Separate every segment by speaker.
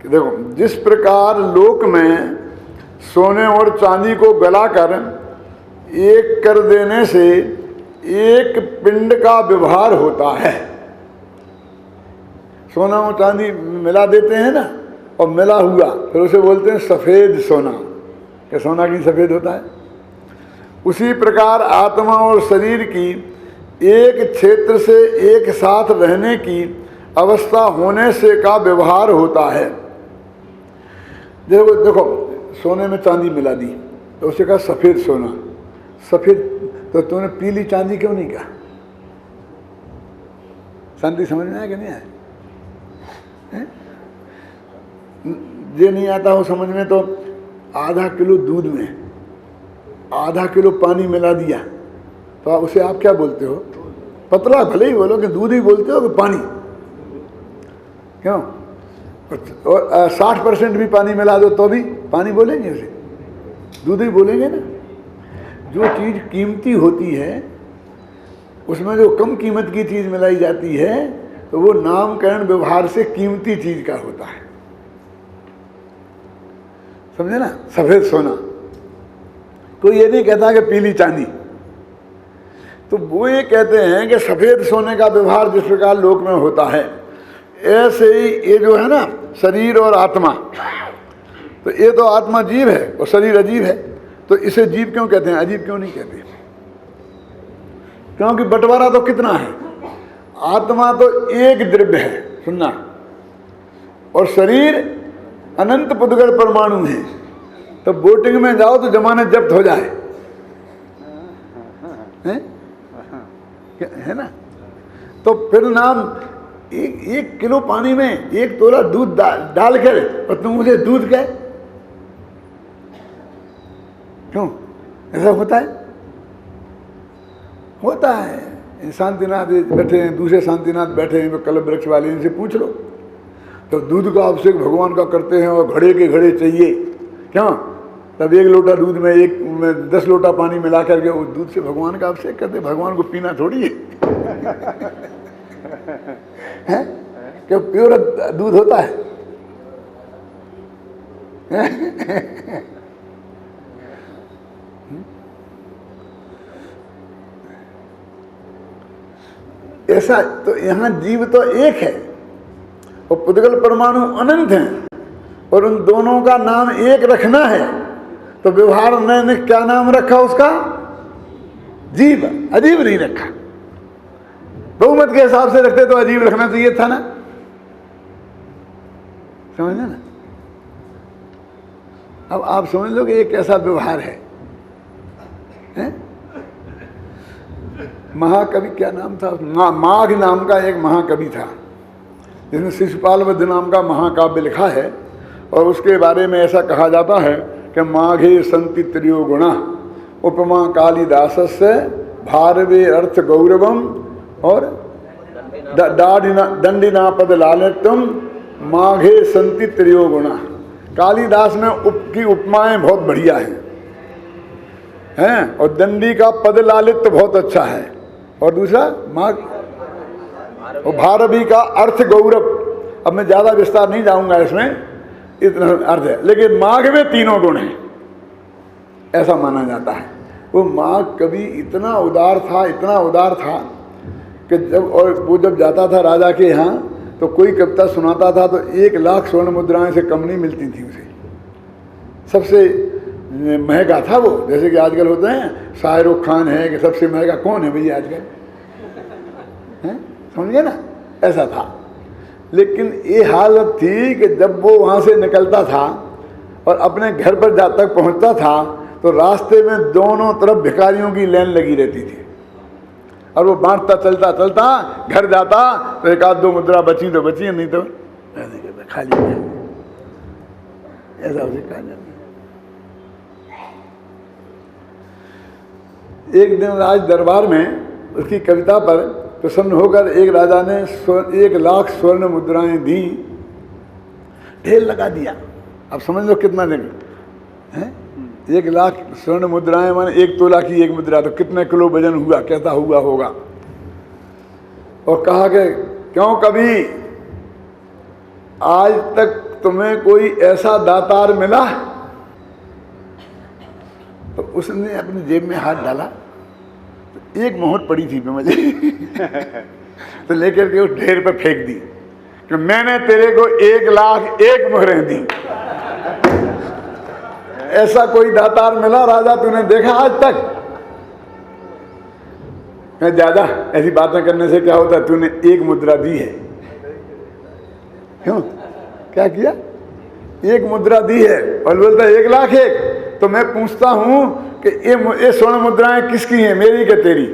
Speaker 1: देखो, जिस प्रकार लोक में सोने और चांदी को गलाकर एक कर देने से एक पिंड का व्यवहार होता है। सोना और चांदी मिला देते हैं ना, और मिला हुआ फिर उसे बोलते हैं सफेद सोना, कि सोना की सफेद होता है। उसी प्रकार आत्मा और शरीर की एक क्षेत्र से एक साथ रहने की अवस्था होने से का व्यवहार होता है। देखो देखो, सोने में चांदी मिला दी तो उसे कहा सफेद सोना। सफेद, तो तूने पीली चांदी क्यों नहीं कहा? शांति समझ में आया कि नहीं आया? ये नहीं आता हो समझ में, तो आधा किलो दूध में आधा किलो पानी मिला दिया तो उसे आप क्या बोलते हो? पतला भले ही बोलो कि दूध ही बोलते हो कि पानी, क्यों? और 60% भी पानी मिला दो तो भी पानी बोलेंगे, उसे दूध ही बोलेंगे ना। जो चीज़ कीमती होती है उसमें जो कम कीमत की चीज़ मिलाई जाती है तो वो नामकरण व्यवहार से कीमती चीज़ का होता है, समझे ना? सफ़ेद सोना, कोई ये नहीं कहता कि पीली चांदी। तो वो ये कहते हैं कि सफ़ेद सोने का व्यवहार जिस प्रकार लोक में होता है, ऐसे ही ये जो है ना शरीर और आत्मा, तो ये तो आत्मा जीव है और शरीर अजीब है, तो इसे जीव क्यों कहते हैं, अजीब क्यों नहीं कहते? क्योंकि बंटवारा तो कितना है, आत्मा तो एक द्रव्य है, सुनना, और शरीर अनंत पुद्गल परमाणु है। तो बोटिंग में जाओ तो जमानत जब्त हो जाए, है ना? तो फिर नाम एक किलो पानी में 1 तोला दूध डाल कर और तुम मुझे दूध कहे, क्यों? ऐसा होता है? होता है। शांतिनाथ बैठे हैं, दूसरे शांतिनाथ बैठे हैं, कल्प वृक्ष वाले, इनसे पूछ लो। तो दूध का अभिषेक भगवान का करते हैं और घड़े के घड़े चाहिए, क्यों? तब 1 लोटा दूध में 10 लोटा पानी मिला करके उस दूध से भगवान का अभिषेक करते। भगवान को पीना थोड़ी है, है? क्या प्योर दूध होता है? ऐसा तो यहाँ जीव तो एक है और पुद्गल परमाणु अनंत हैं, और उन दोनों का नाम एक रखना है। तो व्यवहार ने क्या नाम रखा उसका? जीव, अजीब नहीं रखा। बहुमत के हिसाब से रखते तो अजीब रखना चाहिए था ना, समझे ना? अब आप समझ लो कि ये कैसा व्यवहार है, हैं? महाकवि क्या नाम था? माघ नाम का एक महाकवि था, जिसने शिशुपाल वध नाम का महाकाव्य लिखा है, और उसके बारे में ऐसा कहा जाता है कि माघे संति त्रियो गुणा उपमा कालिदासस्य भारवे अर्थ गौरवम और दंडिना पद लालित्यम माघे संति त्रियो गुणा। कालिदास में की उपमाएं बहुत बढ़िया हैं, और दंडी का पद लालित्य बहुत अच्छा है, और दूसरा माघ और भारवी का अर्थ गौरव। अब मैं ज़्यादा विस्तार नहीं जाऊंगा इसमें, इतना अर्थ है, लेकिन माघ में 3 गुण हैं ऐसा माना जाता है। वो माघ कवि इतना उदार था, इतना उदार था कि जब जाता था राजा के यहाँ तो कोई कविता सुनाता था तो 1 लाख स्वर्ण मुद्राएं से कम नहीं मिलती थी उसे। सबसे महंगा था वो, जैसे कि आजकल होते हैं शाहरुख खान है कि सबसे महंगा कौन है भैया आजकल, हैं? समझिए ना, ऐसा था। लेकिन ये हालत थी कि जब वो वहाँ से निकलता था और अपने घर पर जब तक पहुँचता था तो रास्ते में दोनों तरफ भिखारियों की लाइन लगी रहती थी, और वो बांटता चलता चलता घर जाता तो 1-2 मुद्रा बची तो बची, नहीं तो खाली ऐसा उसे कहा जाता। एक दिन राज दरबार में उसकी कविता पर प्रसन्न होकर एक राजा ने 1 लाख स्वर्ण मुद्राएं दी, ढेर लगा दिया। अब समझ लो कितना देंगे, 1 लाख स्वर्ण मुद्राएं माने 1 तोला की 1 मुद्रा, तो कितने किलो वजन हुआ, कैसा हुआ होगा। और कहा कि क्यों कभी आज तक तुम्हें कोई ऐसा दातार मिला? तो उसने अपनी जेब में हाथ डाला, तो एक मोहर पड़ी थी पे मुझे तो लेकर के उस ढेर पर फेंक दी कि मैंने तेरे को 1,00,001 मोहरें दी। ऐसा कोई दातार मिला राजा तूने देखा आज तक? ज्यादा ऐसी बातें करने से क्या होता है, तूने 1 मुद्रा दी है। क्यों, क्या किया? 1 मुद्रा दी है और बोलता है 1,00,001। तो मैं पूछता हूं कि ये स्वर्ण मुद्राएं किसकी हैं, मेरी क्या तेरी?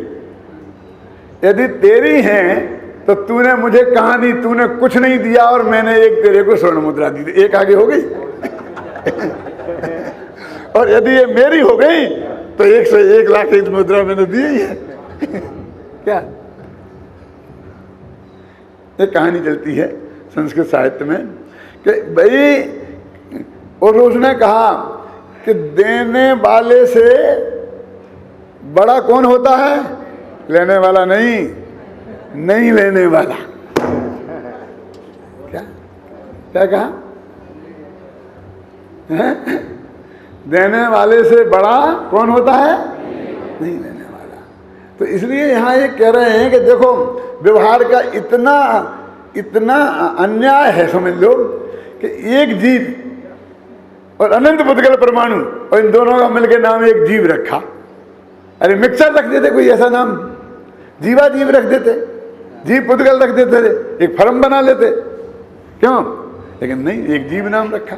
Speaker 1: यदि तेरी हैं तो तूने मुझे कहा नहीं, तूने कुछ नहीं दिया और मैंने एक तेरे को स्वर्ण मुद्रा दी, एक आगे हो गई और यदि ये मेरी हो गई तो 1,01,00,000 मुद्रा मैंने दी ही है क्या? एक कहानी चलती है संस्कृत साहित्य में कि भाई, और उसने कहा कि देने वाले से बड़ा कौन होता है? लेने वाला नहीं, नहीं लेने वाला। क्या क्या कहा? देने वाले से बड़ा कौन होता है? नहीं लेने वाला। तो इसलिए यहाँ ये कह रहे हैं कि देखो व्यवहार का इतना इतना अन्याय है, समझ लो कि एक जीव और अनंत पुद्गल परमाणु, और इन दोनों का मिलकर नाम एक जीव रखा। अरे मिक्सर रख देते, कोई ऐसा नाम, जीवा जीव रख देते, जीव पुद्गल रख देते थे, एक फर्म बना लेते, क्यों? लेकिन नहीं, एक जीव नाम रखा।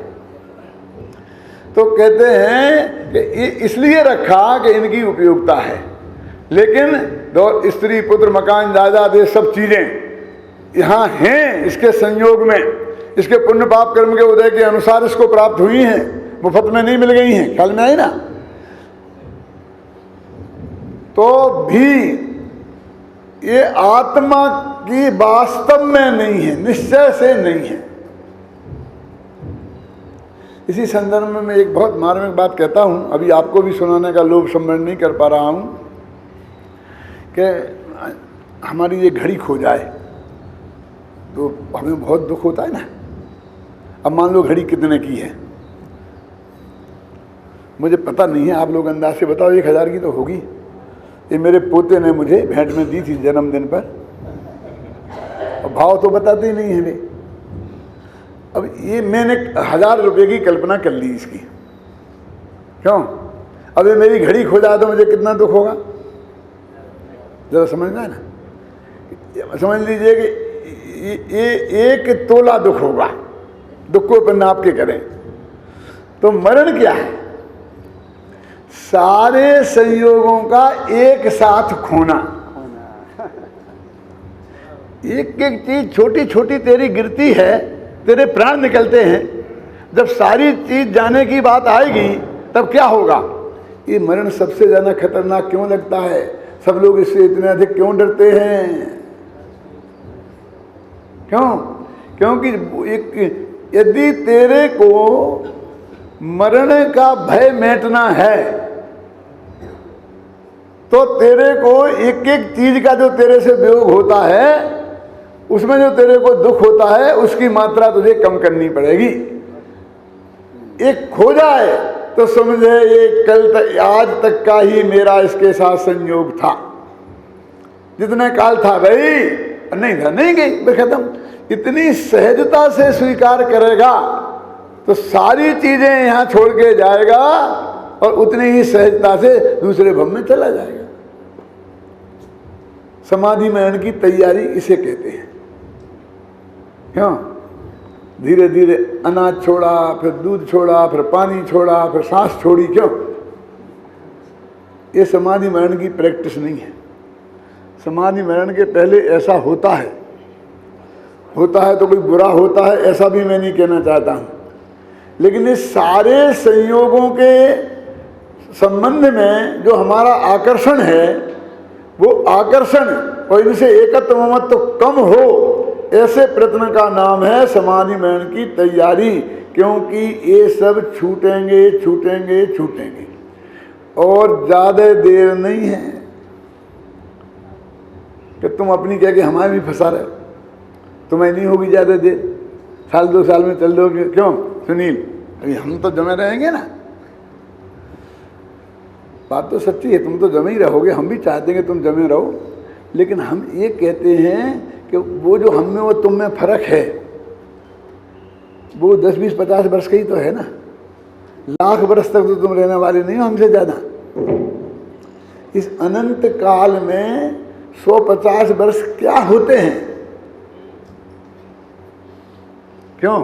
Speaker 1: तो कहते हैं कि इसलिए रखा कि इनकी उपयोगिता है, लेकिन दो स्त्री पुत्र मकान जायदाद ये सब चीजें यहाँ हैं इसके संयोग में, इसके पुण्य पाप कर्म के उदय के अनुसार इसको प्राप्त हुई हैं, मुफ्त में नहीं मिल गई हैं। ख्याल में आई ना? तो भी ये आत्मा की वास्तव में नहीं है, निश्चय से नहीं है। इसी संदर्भ में मैं एक बहुत मार्मिक बात कहता हूं, अभी आपको भी सुनाने का लोभ सम्मान नहीं कर पा रहा हूं, कि हमारी ये घड़ी खो जाए तो हमें बहुत दुख होता है ना। अब मान लो घड़ी कितने की है, मुझे पता नहीं है, आप लोग अंदाज से बताओ, 1,000 की तो होगी। ये मेरे पोते ने मुझे भेंट में दी थी जन्मदिन पर, और भाव तो बताते ही नहीं है वे। अब ये मैंने 1,000 रुपये की कल्पना कर ली इसकी, क्यों? अब ये मेरी घड़ी खो जाए तो मुझे कितना दुख होगा, जरा समझना है ना। समझ लीजिए कि ये 1 तोला दुख होगा, दुख को पर नाप के करें। तो मरण क्या है? सारे संयोगों का एक साथ खोना। एक एक चीज छोटी छोटी तेरी गिरती है, तेरे प्राण निकलते हैं। जब सारी चीज जाने की बात आएगी तब क्या होगा? ये मरण सबसे ज्यादा खतरनाक क्यों लगता है? सब लोग इससे इतने अधिक क्यों डरते हैं? क्यों? क्योंकि यदि तेरे को मरण का भय मिटना है तो तेरे को एक एक चीज का जो तेरे से वियोग होता है, उसमें जो तेरे को दुख होता है, उसकी मात्रा तुझे कम करनी पड़ेगी। एक खो जाए तो समझे ये कल तक, आज तक का ही मेरा इसके साथ संयोग था, जितने काल था भाई, नहीं था, नहीं गई, बस खत्म। इतनी सहजता से स्वीकार करेगा तो सारी चीजें यहां छोड़ के जाएगा और उतनी ही सहजता से दूसरे भव में चला जाएगा। समाधि मरण की तैयारी इसे कहते हैं। क्यों? धीरे धीरे अनाज छोड़ा, फिर दूध छोड़ा, फिर पानी छोड़ा, फिर सांस छोड़ी। क्यों? ये समाधि मरण की प्रैक्टिस नहीं है। समाधि मरण के पहले ऐसा होता है तो कोई बुरा होता है ऐसा भी मैं नहीं कहना चाहता हूं, लेकिन इस सारे संयोगों के संबंध में जो हमारा आकर्षण है, वो आकर्षण और इनसे एकत्व ममत्व तो कम हो, ऐसे प्रयत्न का नाम है समाधि मरण की तैयारी। क्योंकि ये सब छूटेंगे छूटेंगे छूटेंगे और ज्यादा देर नहीं है कि तुम अपनी कह के हमारे भी फंसा रहे हो। तुम्हें नहीं होगी ज्यादा देर, साल 2 साल में चल दोगे। क्यों सुनील, अभी हम तो जमे रहेंगे ना। बात तो सच्ची है, तुम तो जमे ही रहोगे, हम भी चाहते हैं कि तुम जमे रहो, लेकिन हम ये कहते हैं कि वो जो हम में वो तुम में फर्क है वो 10, 20, 50 वर्ष का ही तो है ना। लाख वर्ष तक तो तुम रहने वाले नहीं हो हमसे ज़्यादा। इस अनंत काल में 150 वर्ष क्या होते हैं? क्यों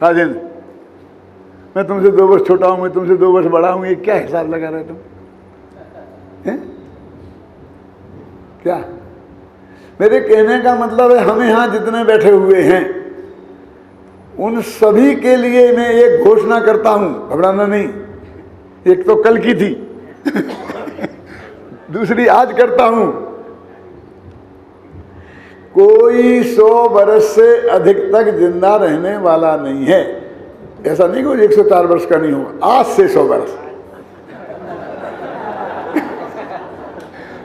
Speaker 1: राजेंद्र, मैं तुमसे 2 वर्ष छोटा हूं, मैं तुमसे 2 वर्ष बड़ा हूं, ये क्या हिसाब लगा रहे तुम हैं? क्या मेरे कहने का मतलब है, हम यहां जितने बैठे हुए हैं उन सभी के लिए मैं एक घोषणा करता हूं, घबराना नहीं। एक तो कल की थी दूसरी आज करता हूं। कोई 100 वर्ष से अधिक तक जिंदा रहने वाला नहीं है। ऐसा नहीं कोई 104 वर्ष का नहीं होगा, आज से 100 वर्ष।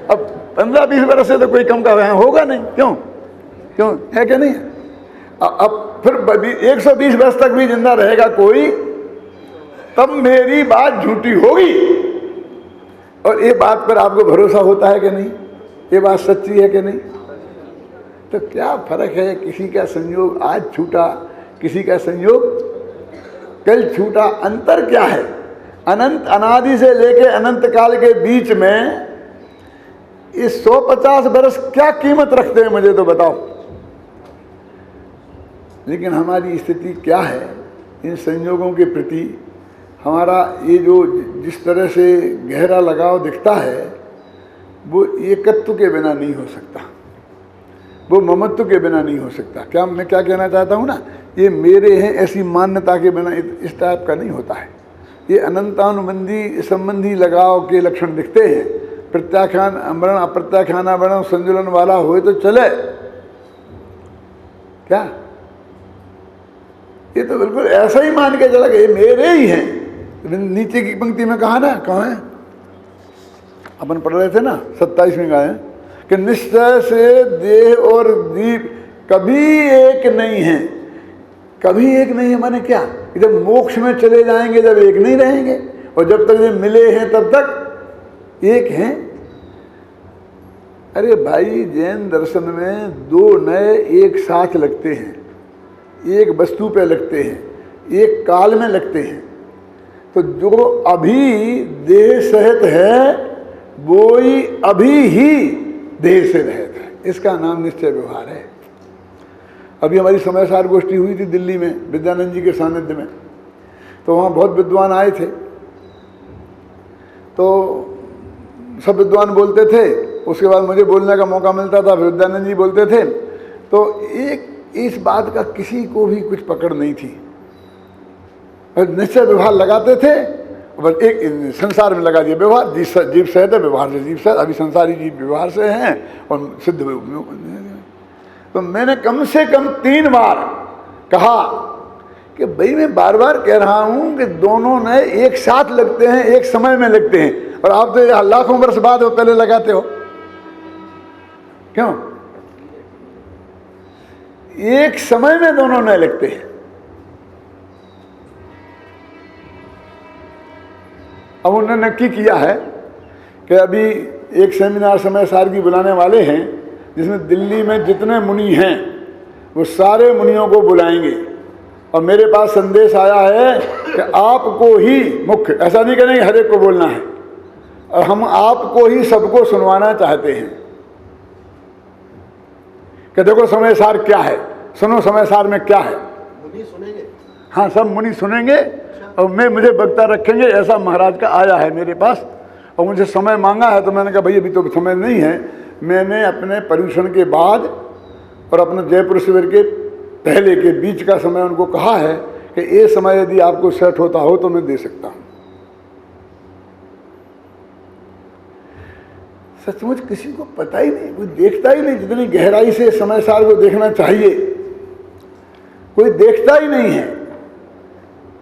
Speaker 1: अब 15-20 वर्ष से तो कोई कम का होगा नहीं। क्यों है कि नहीं? अब फिर 120 वर्ष तक भी जिंदा रहेगा कोई, तब मेरी बात झूठी होगी। और ये बात पर आपको भरोसा होता है कि नहीं? ये बात सच्ची है कि नहीं? तो क्या फर्क है, किसी का संयोग आज छूटा, किसी का संयोग कल छूटा, अंतर क्या है? अनंत अनादि से लेके अनंत काल के बीच में इस 150 वर्ष क्या कीमत रखते हैं, मुझे तो बताओ। लेकिन हमारी स्थिति क्या है इन संयोगों के प्रति? हमारा ये जो जिस तरह से गहरा लगाव दिखता है वो एकत्व के बिना नहीं हो सकता, वो ममत्व के बिना नहीं हो सकता। क्या मैं क्या कहना चाहता हूँ ना, ये मेरे हैं ऐसी मान्यता के बिना इस टाइप का नहीं होता है। ये अनंतानुबंधी संबंधी लगाव के लक्षण दिखते हैं। प्रत्याख्यान अमरण अप्रत्याख्यानावरण संजुलन वाला हो तो चले क्या? ये तो बिल्कुल ऐसा ही मान के चला कि ये मेरे ही हैं। नीचे की पंक्ति में कहा ना, कहाँ है अपन पढ़ रहे थे ना, 27 में कहा है कि निश्चय से देह और दीप कभी एक नहीं है। कभी एक नहीं है माने क्या? जब मोक्ष में चले जाएंगे जब एक नहीं रहेंगे, और जब तक ये मिले हैं तब तक एक हैं। अरे भाई, जैन दर्शन में 2 नए एक साथ लगते हैं, एक वस्तु पे लगते हैं, एक काल में लगते हैं। तो जो अभी देह सहित है वो ही अभी ही देह से रहित है। इसका नाम निश्चय व्यवहार है। अभी हमारी समयसार गोष्ठी हुई थी दिल्ली में विद्यानंद जी के सानिध्य में, तो वहाँ बहुत विद्वान आए थे। तो सब विद्वान बोलते थे, उसके बाद मुझे बोलने का मौका मिलता था, फिर विद्यानंद जी बोलते थे। तो एक इस बात का किसी को भी कुछ पकड़ नहीं थी। निश्चय व्यवहार लगाते थे, बस एक संसार में लगा दिया व्यवहार। जीव सहित है, व्यवहार से जीव सहित। अभी संसारी जीव व्यवहार से हैं और सिद्ध। तो मैंने कम से कम 3 बार कहा कि भाई मैं बार बार कह रहा हूं कि दोनों नए एक साथ लगते हैं, एक समय में लगते हैं, और आप तो लाखों वर्ष बाद वो पहले लगाते हो। क्यों? एक समय में दोनों नए लगते हैं। अब उन्होंने नक्की किया है कि अभी एक सेमिनार समय सार की बुलाने वाले हैं, जिसमें दिल्ली में जितने मुनि हैं वो सारे मुनियों को बुलाएंगे। और मेरे पास संदेश आया है कि आपको ही मुख्य, ऐसा नहीं करेंगे हर एक को बोलना है, और हम आपको ही सबको सुनवाना चाहते हैं कि देखो समय सार क्या है, सुनो समय सार में क्या है।
Speaker 2: मुनि सुनेंगे?
Speaker 1: हाँ, सब मुनि सुनेंगे और मुझे वक्ता रखेंगे। ऐसा महाराज का आया है मेरे पास, और मुझे समय मांगा है। तो मैंने कहा भाई अभी तो समय नहीं है। मैंने अपने पर्यूषण के बाद और अपने जयपुर शिविर के पहले के बीच का समय उनको कहा है कि ये समय यदि आपको सेट होता हो तो मैं दे सकता हूँ। सचमुच किसी को पता ही नहीं, कोई देखता ही नहीं। जितनी गहराई से समय सार को देखना चाहिए कोई देखता ही नहीं है।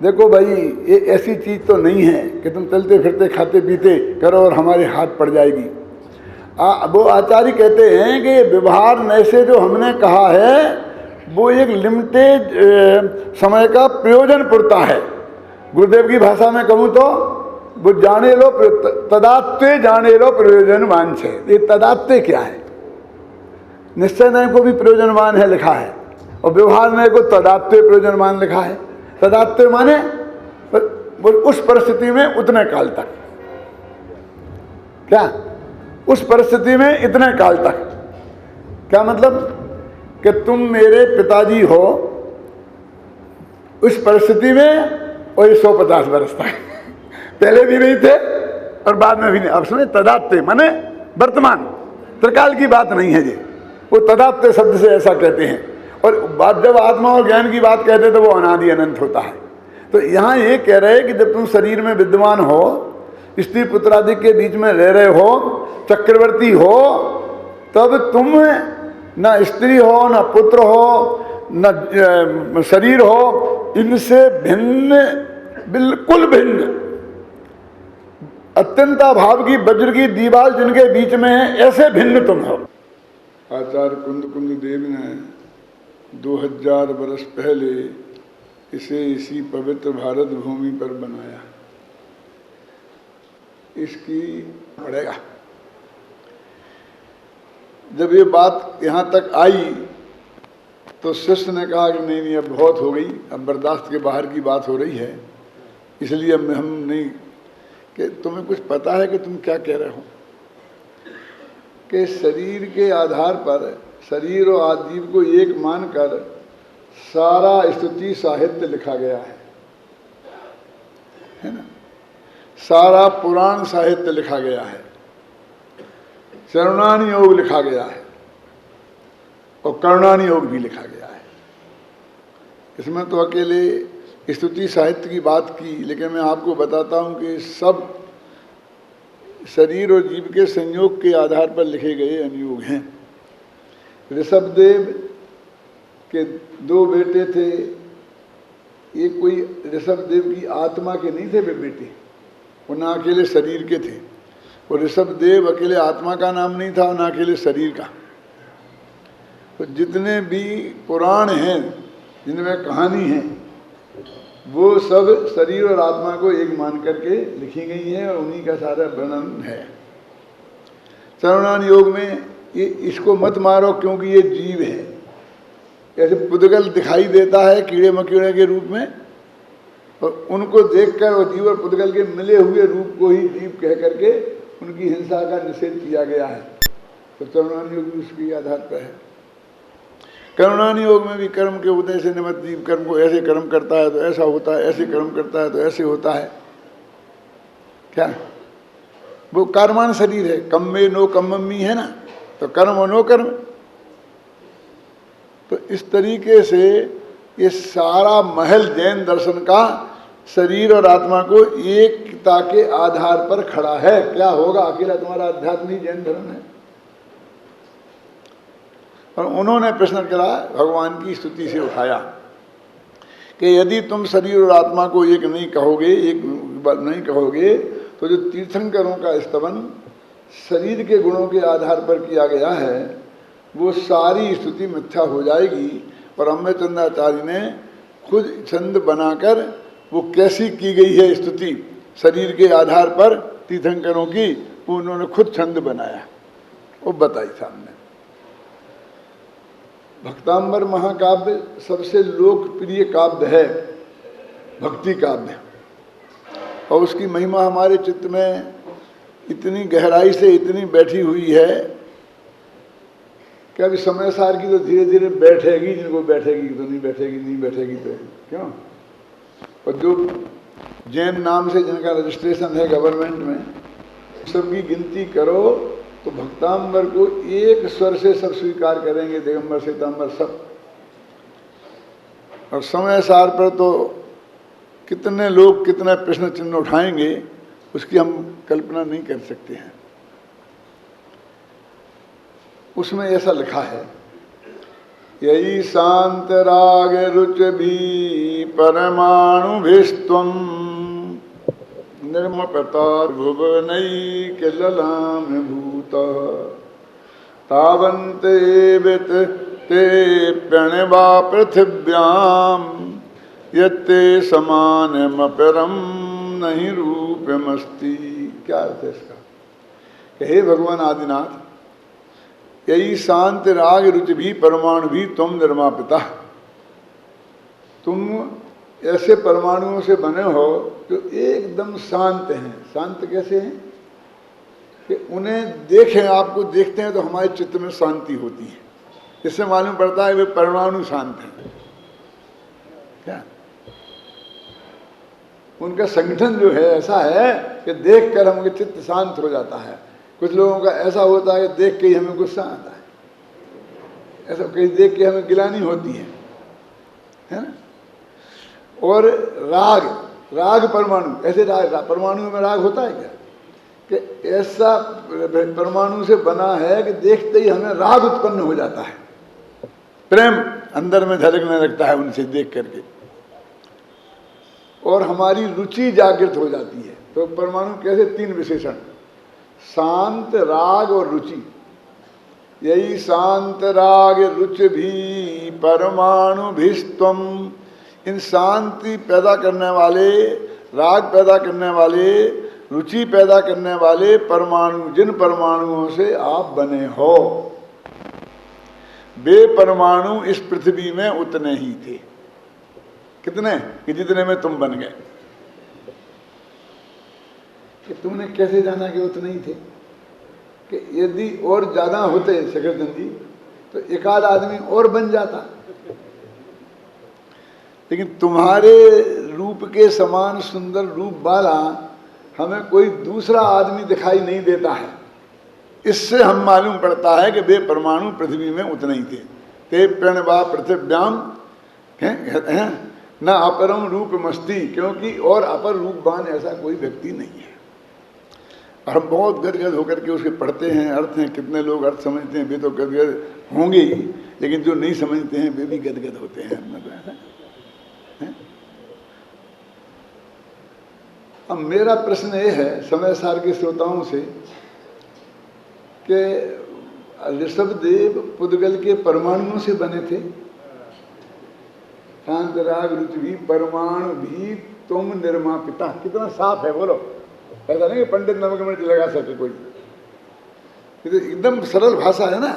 Speaker 1: देखो भाई, ये ऐसी चीज़ तो नहीं है कि तुम चलते फिरते खाते पीते करो और हमारे हाथ पड़ जाएगी। वो आचार्य कहते हैं कि व्यवहार नए से जो हमने कहा है वो एक लिमिटेड समय का प्रयोजन पुरता है। गुरुदेव की भाषा में कहूँ तो वो जाने लो तदात्ते जाने लो प्रयोजनवान से। ये तदात्ते क्या है? निश्चय नय को भी प्रयोजनवान है लिखा है, और व्यवहार नय को तदात्ते प्रयोजनवान लिखा है। तदात्ते माने उस परिस्थिति में उतने काल तक, क्या उस परिस्थिति में इतने काल तक, क्या मतलब कि तुम मेरे पिताजी हो उस परिस्थिति में और 150 वर्ष तक, पहले भी नहीं थे और बाद में भी नहीं। अब सुने, तदात्ते माने वर्तमान, त्रिकाल की बात नहीं है ये, वो तदात्ते शब्द से ऐसा कहते हैं। और बात जब आत्मा और ज्ञान की बात कहते हैं तो वो अनादि अनंत होता है। तो यहाँ ये कह रहे हैं कि जब तुम शरीर में विद्यमान हो, स्त्री पुत्रादि के बीच में रह रहे हो, चक्रवर्ती हो, तब तुम न स्त्री हो, न पुत्र हो, न शरीर हो, इनसे भिन्न, बिल्कुल भिन्न, अत्यंताभाव की वज्र की दीवार जिनके बीच में है, ऐसे भिन्न तुम हो। आचार्य कुंद देव ने 2000 वर्ष पहले इसे इसी पवित्र भारत भूमि पर बनाया। इसकी पड़ेगा। जब ये बात यहाँ तक आई तो शिष्य ने कहा कि नहीं अब बहुत हो गई, अब बर्दाश्त के बाहर की बात हो रही है, इसलिए अब हम नहीं, कि तुम्हें कुछ पता है कि तुम क्या कह रहे हो? कि शरीर के आधार पर, शरीर और आजीव को एक मानकर सारा स्तुति साहित्य लिखा गया है ना? सारा पुराण साहित्य लिखा गया है, चरणानी योग लिखा गया है और करुणानी योग भी लिखा गया है। इसमें तो अकेले स्तुति साहित्य की बात की, लेकिन मैं आपको बताता हूं कि सब शरीर और जीव के संयोग के आधार पर लिखे गए अनुयोग हैं। ऋषभदेव के 2 बेटे थे। ये कोई ऋषभदेव की आत्मा के नहीं थे वे बेटे, वो ना अकेले शरीर के थे। और ऋषभदेव अकेले आत्मा का नाम नहीं था, ना अकेले शरीर का। तो जितने भी पुराण हैं जिनमें कहानी है, वो सब शरीर और आत्मा को एक मान करके लिखी गई है और उन्हीं का सारा वर्णन है। चरणान योग में ये इसको मत मारो क्योंकि ये जीव है। ऐसे पुद्गल दिखाई देता है कीड़े मकीड़े के रूप में, और उनको देखकर वो जीव और पुद्गल के मिले हुए रूप को ही जीव कह करके उनकी हिंसा का निषेध किया गया है। तो चरणान योग भी उसके आधार पर है। करुणानी योग में भी कर्म के उदय से निमित्त जीव कर्म को ऐसे कर्म करता है तो ऐसा होता है, ऐसे कर्म करता है तो ऐसे होता है। क्या वो कर्मान शरीर है, कम में नो कम्मी है ना, तो कर्म और नो कर्म। तो इस तरीके से ये सारा महल जैन दर्शन का शरीर और आत्मा को एकता के आधार पर खड़ा है। क्या होगा? अकेला तुम्हारा अध्यात्म ही जैन धर्म है। और उन्होंने प्रश्न करा, भगवान की स्तुति से उठाया कि यदि तुम शरीर और आत्मा को एक नहीं कहोगे, एक नहीं कहोगे, तो जो तीर्थंकरों का स्तवन शरीर के गुणों के आधार पर किया गया है, वो सारी स्तुति मिथ्या हो जाएगी। और अम्बेचंद्राचार्य ने खुद छंद बनाकर वो कैसी की गई है स्तुति शरीर के आधार पर तीर्थंकरों की, वो उन्होंने खुद छंद बनाया, वो बताई सामने। भक्तांबर महाकाव्य सबसे लोकप्रिय काव्य है, भक्ति काव्य, और उसकी महिमा हमारे चित्त में इतनी गहराई से इतनी बैठी हुई है कि अभी समय सार की तो धीरे धीरे बैठेगी, जिनको बैठेगी तो नहीं बैठेगी, नहीं बैठेगी तो क्यों। और जो जैन नाम से जिनका रजिस्ट्रेशन है गवर्नमेंट में, सबकी गिनती करो तो भक्तांबर को एक स्वर से सब स्वीकार करेंगे, दिगंबर श्वेतांबर सब। और समय सार पर तो कितने लोग कितने प्रश्न चिन्ह उठाएंगे, उसकी हम कल्पना नहीं कर सकते हैं। उसमें ऐसा लिखा है, यही शांत राग रुच भी परमाणु भिस्त्वम निर्मपता भुवनैक ललाम भूत तावन्ते वित ते प्रणवा पृथिव्याम यत्ते समानमपरम नहीं रूपमस्ति। क्या अर्थ है इसका? कि हे भगवान आदिनाथ, यही शांत राग रुचि भी परमाणु भी तुम निर्मापिता, तुम ऐसे परमाणुओं से बने हो जो एकदम शांत हैं। शांत कैसे हैं? कि उन्हें देखें, आपको देखते हैं तो हमारे चित्त में शांति होती है। इससे मालूम पड़ता है वे परमाणु शांत हैं। क्या उनका संगठन जो है ऐसा है कि देख कर हमके चित्त शांत हो जाता है। कुछ लोगों का ऐसा होता है कि देख के ही हमें गुस्सा आता है, ऐसा कहीं देख के हमें गिलानी होती है ना। और राग, राग परमाणु, ऐसे राग परमाणु में राग होता है क्या? कि ऐसा परमाणु से बना है कि देखते ही हमें राग उत्पन्न हो जाता है, प्रेम अंदर में झलकने लगता है उनसे देख करके, और हमारी रुचि जागृत हो जाती है। तो परमाणु कैसे? तीन विशेषण, शांत, राग और रुचि। यही शांत राग रुचि भी परमाणु भीस्तम, इन शांति पैदा करने वाले, राग पैदा करने वाले, रुचि पैदा करने वाले परमाणु, जिन परमाणुओं से आप बने हो, वे परमाणु इस पृथ्वी में उतने ही थे। कितने? कि जितने में तुम बन गए। कि तुमने कैसे जाना कि उतने ही थे? कि यदि और ज्यादा होते शेखरचंद जी तो एक आध आदमी और बन जाता, लेकिन तुम्हारे रूप के समान सुंदर रूप वाला हमें कोई दूसरा आदमी दिखाई नहीं देता है। इससे हम मालूम पड़ता है कि वे परमाणु पृथ्वी में उतने ही थे। ते प्रणवा पृथिव्याम न अपरम रूप मस्ती, क्योंकि और अपर रूपवान ऐसा कोई व्यक्ति नहीं है। और हम बहुत गदगद होकर के उसके पढ़ते हैं, अर्थ हैं, कितने लोग अर्थ समझते हैं, वे तो गदगद होंगे ही, लेकिन जो नहीं समझते हैं वे भी गदगद होते हैं। अब मेरा प्रश्न ये है समय सार के श्रोताओं से कि ऋषभदेव पुद्गल के परमाणुओं से बने थे। शांत राग रुचि भी परमाणु भी तुम निर्मापिता। कितना साफ है, बोलो। ऐसा नहीं कि पंडित नमक मिर्च लगा सके कोई, ये तो एकदम सरल भाषा है ना।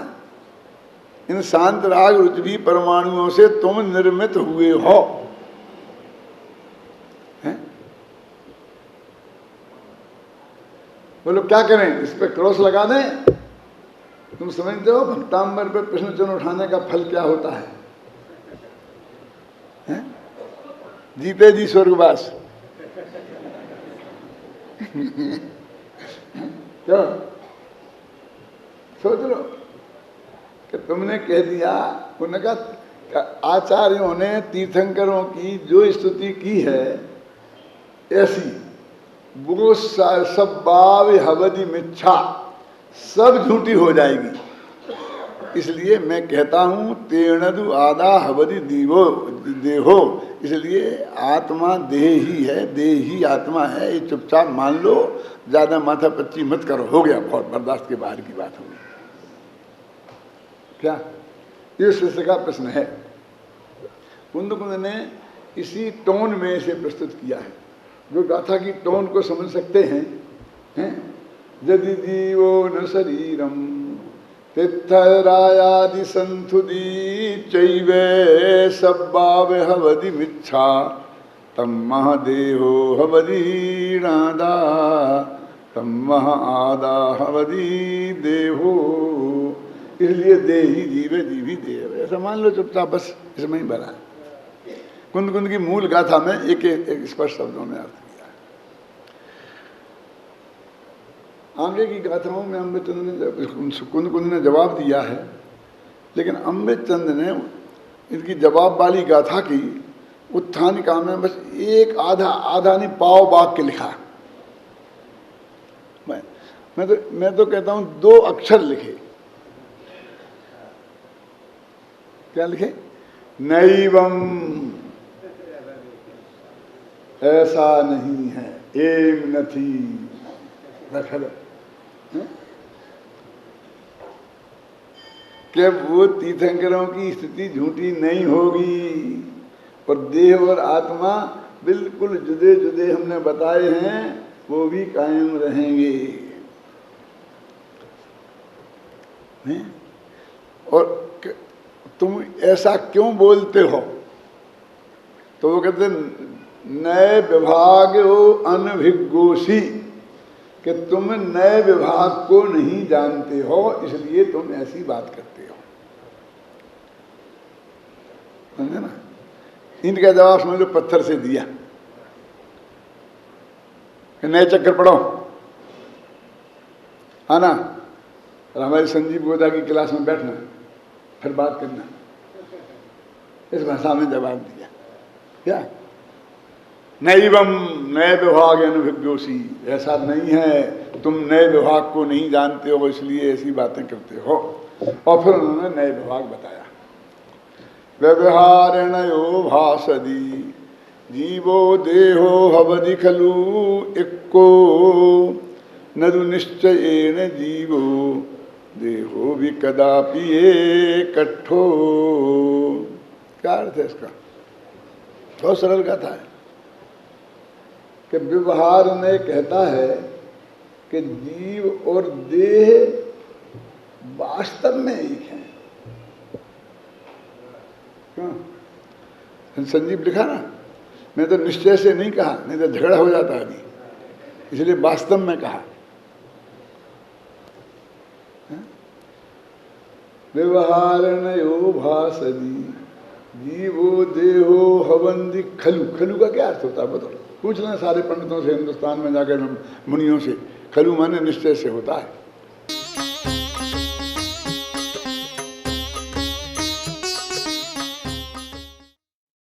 Speaker 1: इन शांत राग रुचि भी परमाणुओं से तुम निर्मित हुए हो। बोलो क्या करें? इस पे क्रॉस लगा दें? तुम समझते हो भक्तांबर पे प्रश्न चिन्ह उठाने का फल क्या होता है? जीते जी स्वर्गवास। क्यों? सोच लो कि तुमने कह दिया, उन्होंने कहा आचार्यों ने तीर्थंकरों की जो स्तुति की है ऐसी, वो सब बाव हवदि मिच्छा, सब झूठी हो जाएगी। इसलिए मैं कहता हूं तेणदु आदा हवदि दीवो देहो, इसलिए आत्मा देह ही है, देह ही आत्मा है, ये चुपचाप मान लो, ज्यादा माथा पच्ची मत करो। हो गया, बहुत बर्दाश्त के बाहर की बात होगी। क्या ये शिष्य का प्रश्न है? कुंद ने इसी टोन में इसे प्रस्तुत किया है, जो गाथा की टोन को समझ सकते हैं। यदि जीवो न शरीरम तित्थरायादि संथुदी चैवे सब्बाव हवदि मिच्छा तम महादेहो हवदि नादा तम महाआदा हवदि देहो। इसलिए देही जीवे जीवी देव, ऐसा मान लो चुपचाप, बस इसमें ही भरा। कुंद कुंद की मूल गाथा में एक एक स्पष्ट शब्दों में अर्थ किया है। आगे की गाथाओं में अमृतचंद ने कुंद कुंद ने जवाब दिया है, लेकिन अमृतचंद ने इनकी जवाब वाली गाथा की उत्थानिका में बस एक आधा नहीं पाव वाक्य लिखा। मैं तो कहता हूं 2 अक्षर लिखे। क्या लिखे? नैवम, ऐसा नहीं है, एम नथी रखल। कि वो तीर्थंकरों की स्थिति झूठी नहीं होगी और देह और आत्मा बिल्कुल जुदे जुदे हमने बताए हैं, वो भी कायम रहेंगे। नहीं? और तुम ऐसा क्यों बोलते हो? तो वो कहते नए विभाग अनभिज्ञोषी, कि तुम नए विभाग को नहीं जानते हो, इसलिए तुम ऐसी बात करते हो। समझे ना? इनका जवाब समझ लो पत्थर से दिया कि नए चक्कर पढ़ो, है ना, और हमारी संजीव गोदा की क्लास में बैठना, फिर बात करना। इस भाषा में जवाब दिया क्या? नैवम नए विभाग अनभिज्ञोषी, ऐसा नहीं है, तुम नए विभाग को नहीं जानते हो इसलिए ऐसी बातें करते हो। और फिर उन्होंने नए विभाग बताया। व्यवहारणयो भासदी जीवो देहो हवदि खलु इक्को नदु निश्चयेन जीवो देहो भी कदापि एकट्ठो। क्या अर्थ है इसका? बहुत सरल कथा है कि व्यवहार में कहता है कि जीव और देह वास्तव में एक है। क्यों? संजीव लिखा ना, मैं तो निश्चय से नहीं कहा, नहीं तो झगड़ा हो जाता अभी, इसलिए वास्तव में कहा। व्यवहारणयो भासदी जीवो देहो हवंदि खलु। खलु का क्या अर्थ होता है बताओ? पूछ लें सारे पंडितों से, हिंदुस्तान में जाकर मुनियों से। खलु माने निश्चय से होता है।